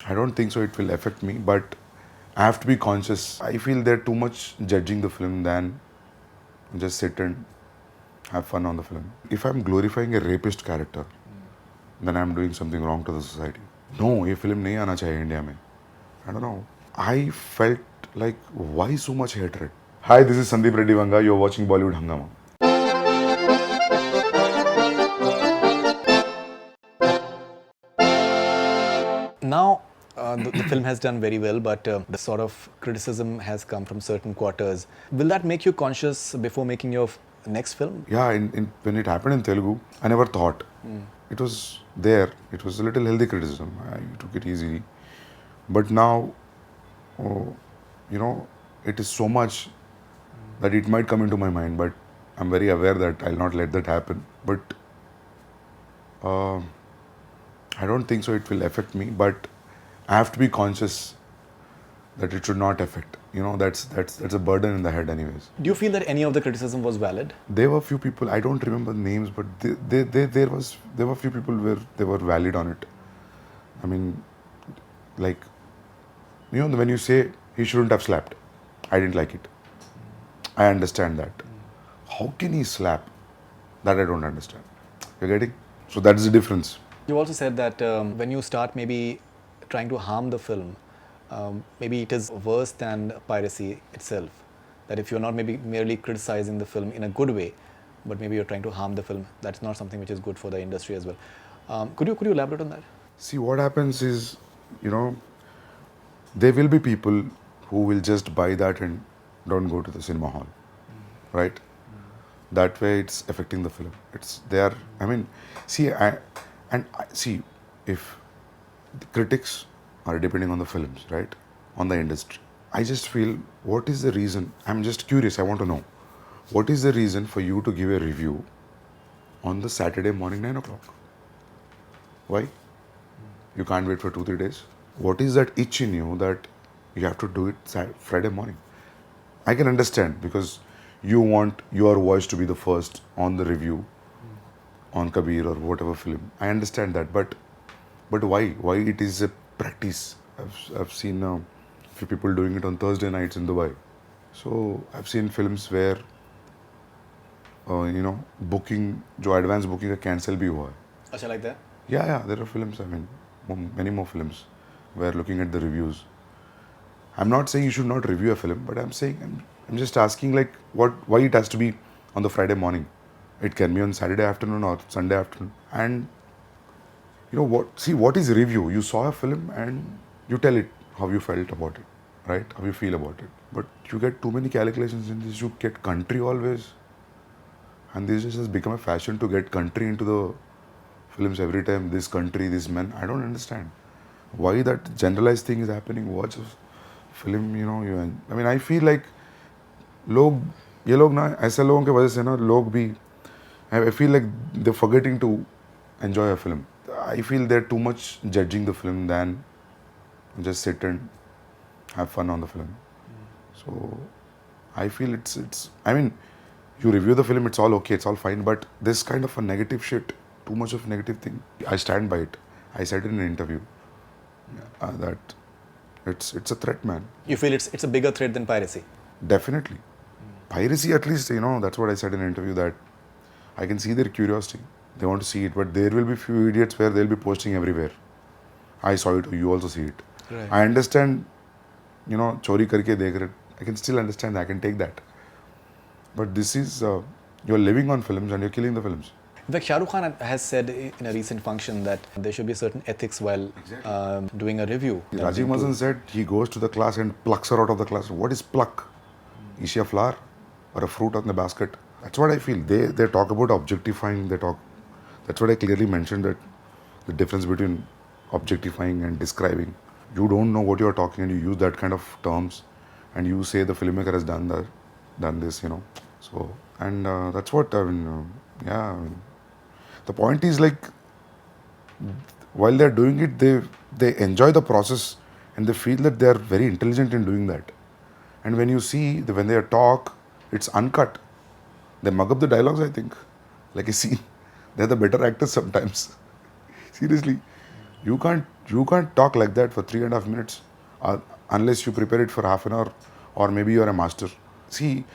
I don't think so it will affect me, but I have to be conscious. I feel they're too much judging the film than just sit and have fun on the film. If I'm glorifying a rapist character, then I'm doing something wrong to the society. No, ये film नहीं आना चाहिए India में. I don't know. I felt like, why so much hatred? Hi, this is Sandeep Reddy Vanga. You're watching Bollywood Hungama. Now, the film has done very well, but the sort of criticism has come from certain quarters. Will that make you conscious before making your next film? Yeah, when it happened in Telugu, I never thought. It was there. It was a little healthy criticism. I took it easily. But now, it is so much that it might come into my mind, but I'm very aware that I'll not let that happen. But I don't think so it will affect me, but I have to be conscious that it should not affect. That's a burden in the head anyways. Do you feel that any of the criticism was valid? There were few people, I don't remember names, but there were few people where they were valid on it. I mean, like, when you say he shouldn't have slapped, I didn't like it. I understand that. How can he slap? That I don't understand. You're getting? So that's the difference. You also said that when you start maybe trying to harm the film, maybe it is worse than piracy itself. That if you're not maybe merely criticizing the film in a good way, but maybe you're trying to harm the film, that's not something which is good for the industry as well. Could you elaborate on that? See, what happens is, there will be people who will just buy that and don't go to the cinema hall, right? That way it's affecting the film. It's there. I mean, see, if the critics are depending on the films, right? On the industry. I just feel, what is the reason? I'm just curious, I want to know. What is the reason for you to give a review on the Saturday morning 9 o'clock? Why? You can't wait for 2-3 days? What is that itch in you that you have to do it Friday morning? I can understand, because you want your voice to be the first on the review on Kabir or whatever film. I understand that, but why? Why it is a practice? I've seen a few people doing it on Thursday nights in Dubai. So I've seen films where booking, advance booking का cancel भी हुआ है. Achha, like that? Yeah, there are films. I mean, many more films where looking at the reviews. I'm not saying you should not review a film, but I'm just asking, like, why it has to be on the Friday morning. It can be on Saturday afternoon or Sunday afternoon. And what is review? You saw a film and you tell it how you felt about it, right? How you feel about it. But you get too many calculations in this. You get country always. And this just has become a fashion to get country into the films every time. This country, this man. I don't understand why that generalized thing is happening. Watch a film, I mean, I feel like ये लोग ना ऐसे लोगों के वजह से ना लोग भी I feel like they're forgetting to enjoy a film. I feel they're too much judging the film than just sit and have fun on the film. So I feel it's I mean, you review the film, it's all okay, it's all fine, but this kind of a negative shit, too much of negative thing, I stand by it. I said in an interview that it's a threat, man. You feel it's a bigger threat than piracy? Definitely. Piracy, at least, that's what I said in an interview, that I can see their curiosity. They want to see it, but there will be few idiots where they'll be posting everywhere. I saw it, you also see it. Right. I understand, chori karke dekh rahe. I can still understand, I can take that. But this is, you're living on films and you're killing the films. In fact, Shah Rukh Khan has said in a recent function that there should be certain ethics while doing a review. Rajiv Mazan said he goes to the class and plucks her out of the class. What is pluck? Is she a flower or a fruit on the basket? That's what I feel. They talk about objectifying. That's what I clearly mentioned, that the difference between objectifying and describing. You don't know what you're talking and you use that kind of terms and you say the filmmaker has done this, So, and that's what, I mean, the point is, like, while they're doing it, they enjoy the process and they feel that they're very intelligent in doing that. And when you see, when they talk, it's uncut. They mug up the dialogues, I think. Like a scene. They're the better actors sometimes. Seriously. You can't talk like that for 3.5 minutes unless you prepare it for half an hour, or maybe you're a master. See,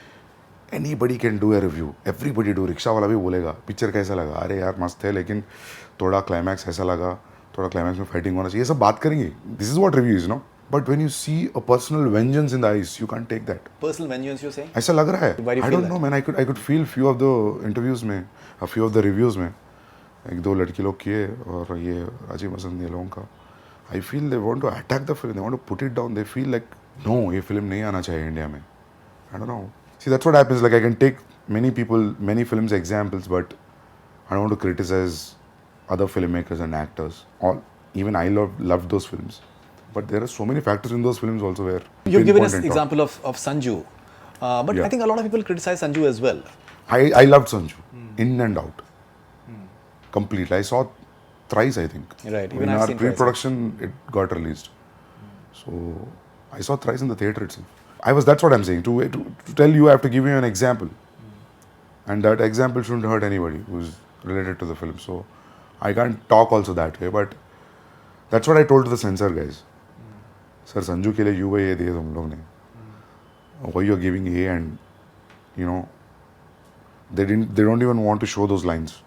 anybody can do a review. Everybody do. Rickshaw वाला भी बोलेगा picture कैसा लगा, अरे यार मस्त है लेकिन थोड़ा क्लाइमैक्स ऐसा लगा, थोड़ा क्लाइमैक्स में फाइटिंग होना चाहिए, ये सब बात करेंगे. This is what review is, no. But when you see a personal vengeance in the eyes, you can't take that. Personal vengeance, you're saying? ऐसा लग रहा है. Why do you I feel don't know that? Man. I could feel few of the interviews में, a few of the reviews में, एक दो लड़की लोग किए और ये राजीव मसंद ये लोगों का. I feel they want to attack the film, they want to put it down. They feel like no, ये फिल्म नहीं आना चाहिए इंडिया में. I don't know. See, that's what happens. Like, I can take many people, many films examples, but I don't want to criticize other filmmakers and actors. Even I loved those films, but there are so many factors in those films also where You've given us pinpoint and talk. example of Sanju, but Yeah. I think a lot of people criticize Sanju as well. I loved Sanju in and out, completely. I saw thrice, I think. Right, even In I've our seen thrice. pre-production, it got released, so I saw thrice in the theater itself. That's what I'm saying. To tell you, I have to give you an example, and that example shouldn't hurt anybody who's related to the film. So I can't talk also that way, but that's what I told to the censor guys. Sir, Sanju के लिए you ये दिए तुम लोग ने. Why you're giving A, and you know they don't even want to show those lines.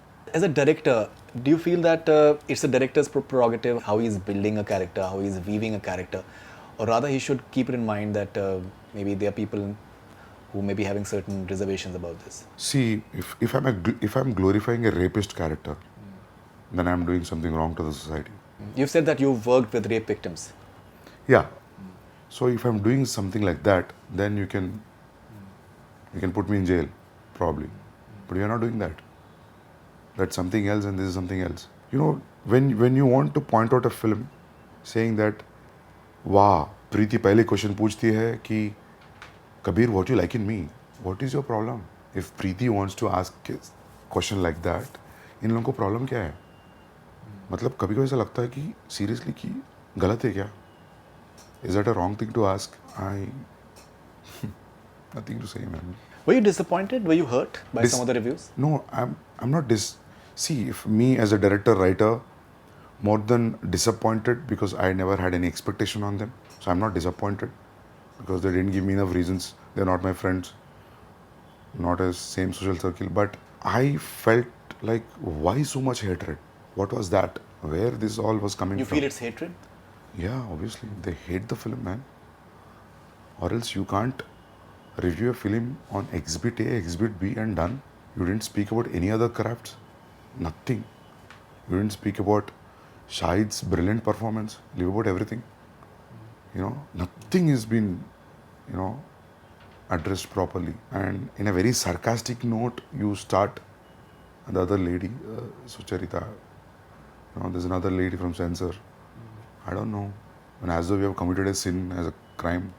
As a director, do you feel that it's a director's prerogative how he's building a character, how he's weaving a character, or rather he should keep it in mind that maybe there are people who may be having certain reservations about this? See, if I'm glorifying a rapist character, then I'm doing something wrong to the society. You've said that you've worked with rape victims. Yeah. So if I'm doing something like that, then you can put me in jail, probably. But you're not doing that. That's something else, and this is something else. You know, when you want to point out a film, saying that, वाह, प्रीति पहले question पूछती है कि Kabir, what you like in me? What is your problem? If Preeti wants to ask a question like that, इन लोगों को problem क्या है? मतलब कभी कभी ऐसा लगता है कि सीरियसली कि गलत है क्या? Is that a wrong thing to ask? Nothing to say, man. Were you disappointed? Were you hurt by some of the reviews? No, I'm not See, if me as a director, writer, more than disappointed because I never had any expectation on them. So I'm not disappointed because they didn't give me enough reasons. They're not my friends, not a same social circle. But I felt like, why so much hatred? What was that? Where this all was coming You from? feel it's hatred? Yeah, obviously. They hate the film, man. Or else you can't review a film on Exhibit A, Exhibit B and done. You didn't speak about any other crafts. Nothing. You didn't speak about Shahid's brilliant performance. Leave about everything. You know, nothing has been, you know, addressed properly. And in a very sarcastic note, you start. The other lady, Sucharita, you know, there's another lady from Censor. I don't know. And as though we have committed a sin as a crime.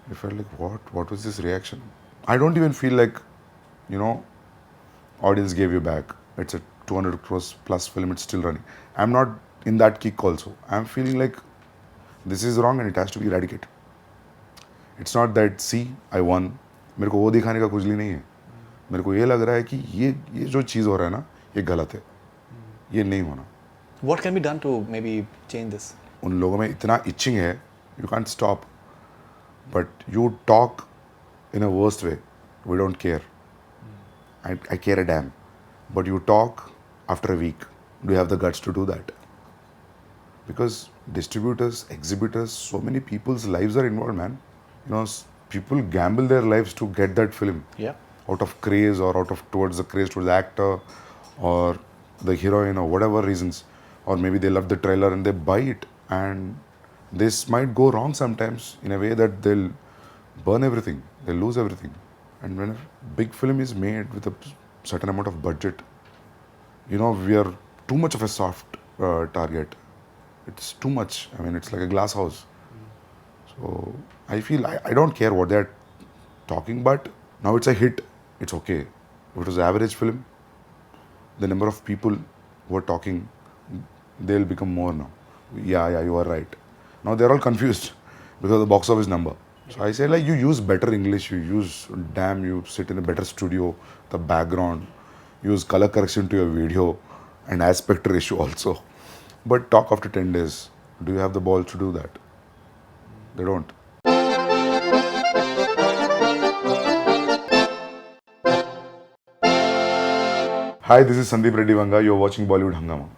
I felt like, what was this reaction? I don't even feel like, you know, audience gave you back. It's a 200 crores plus film, it's still running. I'm not in that kick also. I'm feeling like this is wrong and it has to be eradicated. It's not that, see, I won. मेरे को वो दिखाने का खुजली नहीं है. मेरे को ये लग रहा है कि ये जो चीज़ हो रहा है ना, ये गलत है. ये नहीं होना. What can be done to maybe change this? उन लोगों में इतना itching है, you can't stop. But you talk in a worst way. We don't care. I care a damn. But you talk after a week. Do you have the guts to do that? Because distributors, exhibitors, so many people's lives are involved, man. You know, people gamble their lives to get that film. Yeah. Out of craze or towards the actor or the heroine or whatever reasons. Or maybe they love the trailer and they buy it. And this might go wrong sometimes in a way that they'll burn everything. They'll lose everything. And when a big film is made with a certain amount of budget, you know, we are too much of a soft target. It's too much. I mean, it's like a glass house. So I feel I don't care what they're talking, but now it's a hit. It's okay. If it was an average film, the number of people who are talking, they'll become more now. Yeah, you are right. Now they're all confused because of the box office number. So I say, like, you use better English, you sit in a better studio, the background, use color correction to your video and aspect ratio also. But talk after 10 days. Do you have the balls to do that? They don't. Hi, this is Sandeep Reddy Vanga. You're watching Bollywood Hungama.